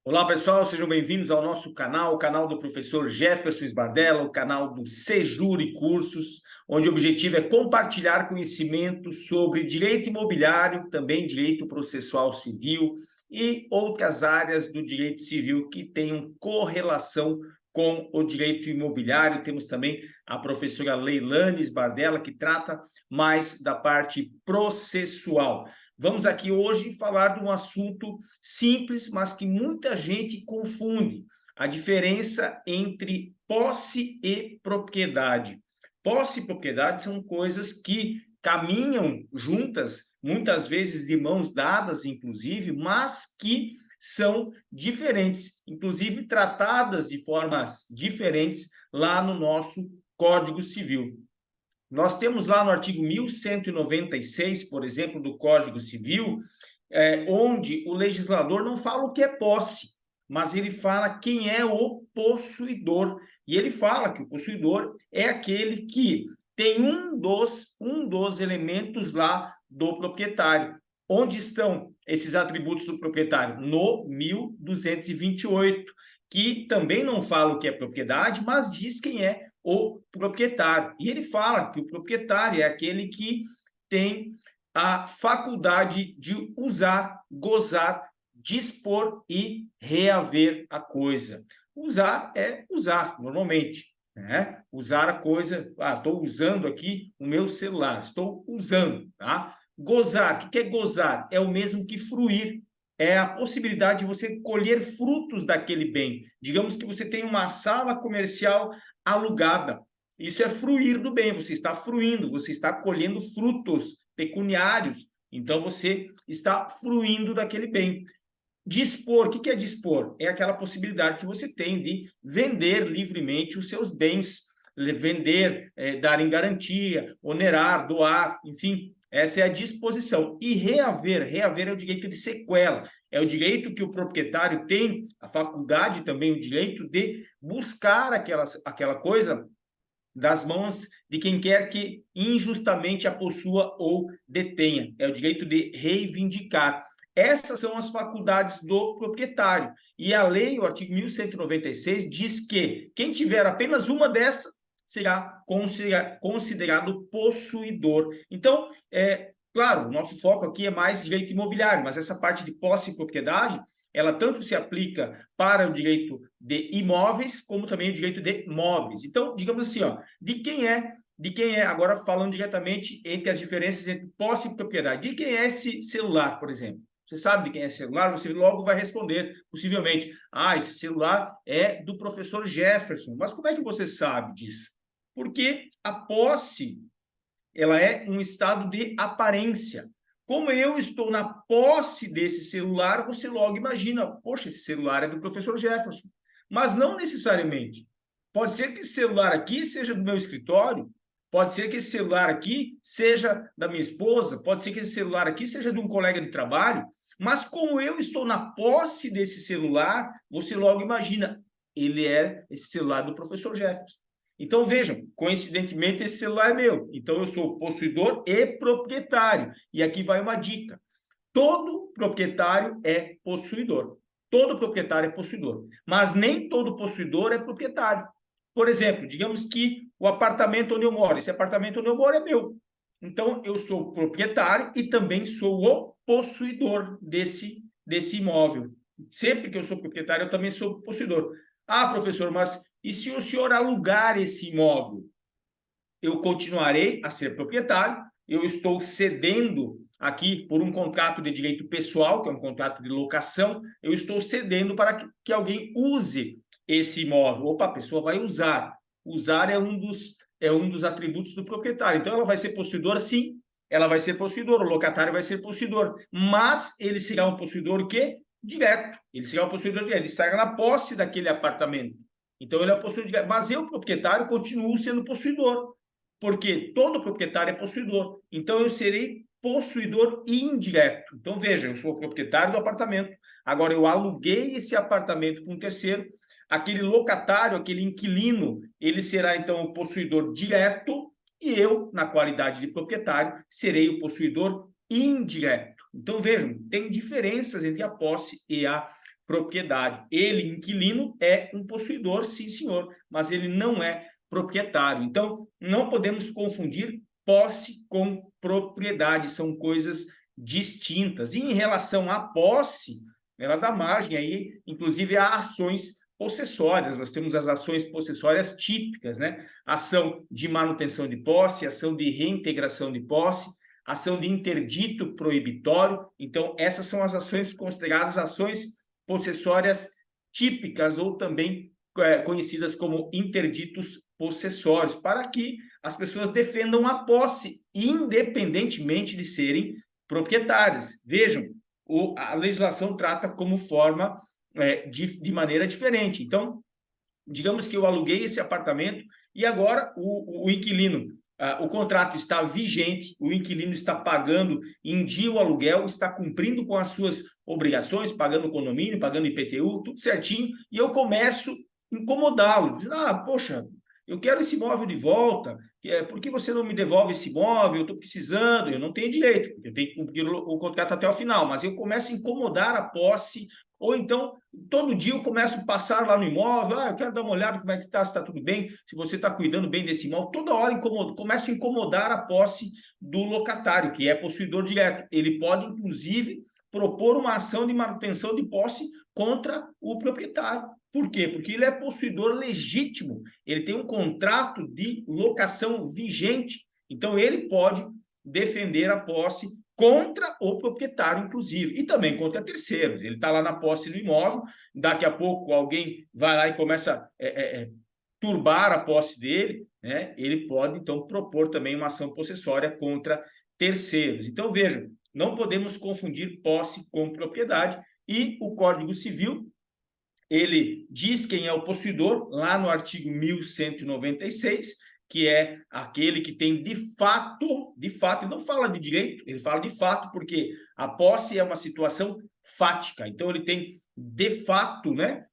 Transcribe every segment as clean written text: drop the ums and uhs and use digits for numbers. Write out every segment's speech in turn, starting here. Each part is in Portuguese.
Olá, pessoal, sejam bem-vindos ao nosso canal, o canal do professor Jefferson Sbardella, o canal do Sejure Cursos, onde o objetivo é compartilhar conhecimento sobre direito imobiliário, também direito processual civil e outras áreas do direito civil que tenham correlação com o direito imobiliário. Temos também a professora Leilane Sbardella, que trata mais da parte processual. Vamos aqui hoje falar de um assunto simples, mas que muita gente confunde: a diferença entre posse e propriedade. Posse e propriedade são coisas que caminham juntas, muitas vezes de mãos dadas, inclusive, mas que são diferentes, inclusive tratadas de formas diferentes lá no nosso Código Civil. Nós temos lá no artigo 1196, por exemplo, do Código Civil, onde o legislador não fala o que é posse, mas ele fala quem é o possuidor. E ele fala que o possuidor é aquele que tem um dos elementos lá do proprietário. Onde estão esses atributos do proprietário? No 1228, que também não fala o que é propriedade, mas diz quem é o proprietário. E ele fala que o proprietário é aquele que tem a faculdade de usar, gozar, dispor e reaver a coisa. Usar é usar, normalmente. Né? Usar a coisa, estou usando aqui o meu celular, estou usando. Tá? Gozar, o que é gozar? É o mesmo que fruir. É a possibilidade de você colher frutos daquele bem. Digamos que você tem uma sala comercial alugada. Isso é fruir do bem, você está fruindo, você está colhendo frutos pecuniários, então você está fruindo daquele bem. Dispor, o que é dispor? É aquela possibilidade que você tem de vender livremente os seus bens, vender, dar em garantia, onerar, doar, enfim, essa é a disposição. E reaver é o direito de sequela, é o direito que o proprietário tem, a faculdade também, o direito de buscar aquela coisa das mãos de quem quer que injustamente a possua ou detenha. É o direito de reivindicar. Essas são as faculdades do proprietário. E a lei, o artigo 1196, diz que quem tiver apenas uma dessas será considerado possuidor. Então, claro, o nosso foco aqui é mais direito imobiliário, mas essa parte de posse e propriedade, ela tanto se aplica para o direito de imóveis, como também o direito de móveis. Então, digamos assim, ó, de quem é, agora falando diretamente entre as diferenças entre posse e propriedade, de quem é esse celular, por exemplo? Você sabe de quem é esse celular? Você logo vai responder, possivelmente, esse celular é do professor Jefferson. Mas como é que você sabe disso? Porque a posse, ela é um estado de aparência. Como eu estou na posse desse celular, você logo imagina, poxa, esse celular é do professor Jefferson. Mas não necessariamente. Pode ser que esse celular aqui seja do meu escritório, pode ser que esse celular aqui seja da minha esposa, pode ser que esse celular aqui seja de um colega de trabalho, mas como eu estou na posse desse celular, você logo imagina, ele é esse celular do professor Jefferson. Então, vejam, coincidentemente, esse celular é meu. Então, eu sou possuidor e proprietário. E aqui vai uma dica. Todo proprietário é possuidor. Todo proprietário é possuidor. Mas nem todo possuidor é proprietário. Por exemplo, digamos que o apartamento onde eu moro, esse apartamento onde eu moro é meu. Então, eu sou proprietário e também sou o possuidor desse imóvel. Sempre que eu sou proprietário, eu também sou possuidor. Professor, mas e se o senhor alugar esse imóvel? Eu continuarei a ser proprietário, eu estou cedendo aqui por um contrato de direito pessoal, que é um contrato de locação, eu estou cedendo para que alguém use esse imóvel. Opa, a pessoa vai usar. Usar é um dos atributos do proprietário. Então, ela vai ser possuidora, sim, ela vai ser possuidora, o locatário vai ser possuidor, mas ele será um possuidor o quê? Direto. Ele será um possuidor direto, ele estará na posse daquele apartamento. Então, ele é possuidor direto. Mas eu, proprietário, continuo sendo possuidor, porque todo proprietário é possuidor. Então, eu serei possuidor indireto. Então, veja, eu sou proprietário do apartamento, agora eu aluguei esse apartamento para um terceiro, aquele locatário, aquele inquilino, ele será, então, o possuidor direto e eu, na qualidade de proprietário, serei o possuidor indireto. Então, vejam, tem diferenças entre a posse e a propriedade. Ele, inquilino, é um possuidor, sim, senhor, mas ele não é proprietário. Então, não podemos confundir posse com propriedade, são coisas distintas. E em relação à posse, ela dá margem aí, inclusive, a ações possessórias. Nós temos as ações possessórias típicas, né? Ação de manutenção de posse, ação de reintegração de posse, ação de interdito proibitório. Então, essas são as ações consideradas ações possessórias típicas ou também conhecidas como interditos possessórios, para que as pessoas defendam a posse, independentemente de serem proprietárias. Vejam, a legislação trata como forma de maneira diferente. Então, digamos que eu aluguei esse apartamento e agora o inquilino, o contrato está vigente, o inquilino está pagando em dia o aluguel, está cumprindo com as suas obrigações, pagando o condomínio, pagando IPTU, tudo certinho, e eu começo a incomodá-lo, dizendo, poxa, eu quero esse imóvel de volta, por que você não me devolve esse imóvel? Eu estou precisando, eu não tenho direito, porque eu tenho que cumprir o contrato até o final, mas eu começo a incomodar a posse, ou então, todo dia eu começo a passar lá no imóvel, eu quero dar uma olhada como é que está, se está tudo bem, se você está cuidando bem desse imóvel, toda hora começo a incomodar a posse do locatário, que é possuidor direto. Ele pode, inclusive, propor uma ação de manutenção de posse contra o proprietário. Por quê? Porque ele é possuidor legítimo, ele tem um contrato de locação vigente, então ele pode defender a posse contra o proprietário, inclusive, e também contra terceiros. Ele está lá na posse do imóvel, daqui a pouco alguém vai lá e começa a turbar a posse dele, né? Ele pode, então, propor também uma ação possessória contra terceiros. Então, vejam, não podemos confundir posse com propriedade, e o Código Civil, ele diz quem é o possuidor, lá no artigo 1196, que é aquele que tem de fato, ele não fala de direito, ele fala de fato, porque a posse é uma situação fática, então ele tem de fato, né,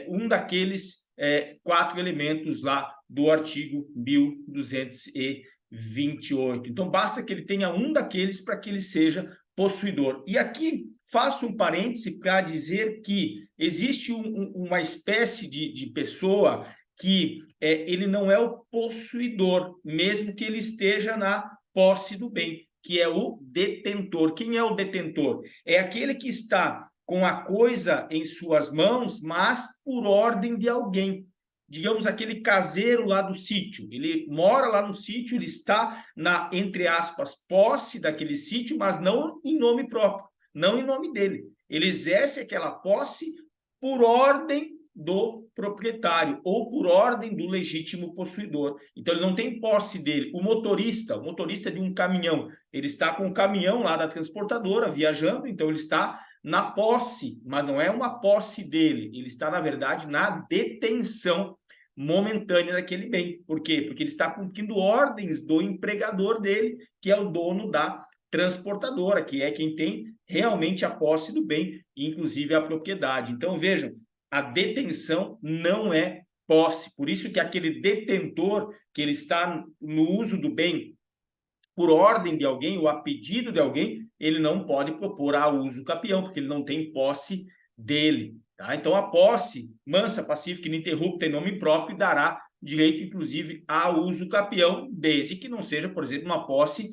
um daqueles 4 elementos lá do artigo 1228. Então basta que ele tenha um daqueles para que ele seja possuidor. E aqui faço um parêntese para dizer que existe uma espécie de pessoa que ele não é o possuidor, mesmo que ele esteja na posse do bem, que é o detentor. Quem é o detentor? É aquele que está com a coisa em suas mãos, mas por ordem de alguém. Digamos, aquele caseiro lá do sítio, ele mora lá no sítio, ele está na, entre aspas, posse daquele sítio, mas não em nome próprio, não em nome dele. Ele exerce aquela posse por ordem do proprietário ou por ordem do legítimo possuidor. Então, ele não tem posse dele. O motorista de um caminhão, ele está com o caminhão lá da transportadora viajando, então ele está na posse, mas não é uma posse dele. Ele está, na verdade, na detenção momentânea daquele bem. Por quê? Porque ele está cumprindo ordens do empregador dele, que é o dono da transportadora, que é quem tem realmente a posse do bem, inclusive a propriedade. Então, vejam, a detenção não é posse. Por isso que aquele detentor, que ele está no uso do bem por ordem de alguém ou a pedido de alguém, ele não pode propor a uso capião, porque ele não tem posse dele. Tá? Então, a posse mansa, pacífica e ininterrupta em nome próprio dará direito, inclusive, a uso capião, desde que não seja, por exemplo, uma posse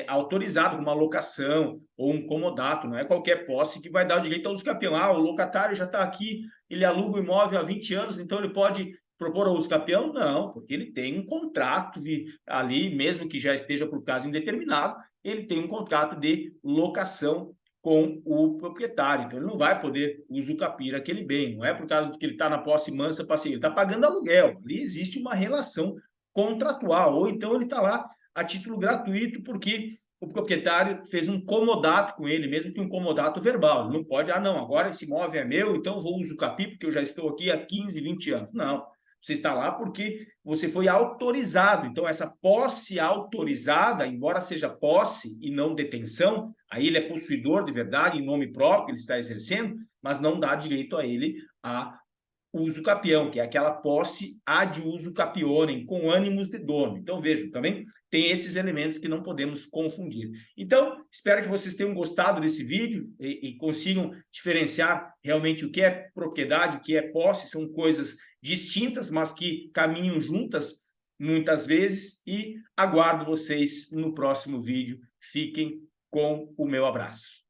autorizada, uma locação ou um comodato. Não é qualquer posse que vai dar o direito ao uso capião. O locatário já está aqui, ele aluga o imóvel há 20 anos, então ele pode propor ao uso capião? Não, porque ele tem um contrato ali, mesmo que já esteja por prazo indeterminado, ele tem um contrato de locação com o proprietário. Então, ele não vai poder usucapir aquele bem. Não é por causa de que ele está na posse mansa, passiva. Ele está pagando aluguel. Ali existe uma relação contratual. Ou então ele está lá a título gratuito, porque o proprietário fez um comodato com ele, mesmo que um comodato verbal. Ele não pode, não, agora esse imóvel é meu, então vou usucapir, porque eu já estou aqui há 15, 20 anos. Não. Você está lá porque você foi autorizado. Então, essa posse autorizada, embora seja posse e não detenção, aí ele é possuidor de verdade, em nome próprio, ele está exercendo, mas não dá direito a ele a uso capião, que é aquela posse ad uso capionem, com ânimos de dono. Então, vejam, também tem esses elementos que não podemos confundir. Então, espero que vocês tenham gostado desse vídeo e consigam diferenciar realmente o que é propriedade, o que é posse, são coisas distintas, mas que caminham juntas muitas vezes, e aguardo vocês no próximo vídeo. Fiquem com o meu abraço.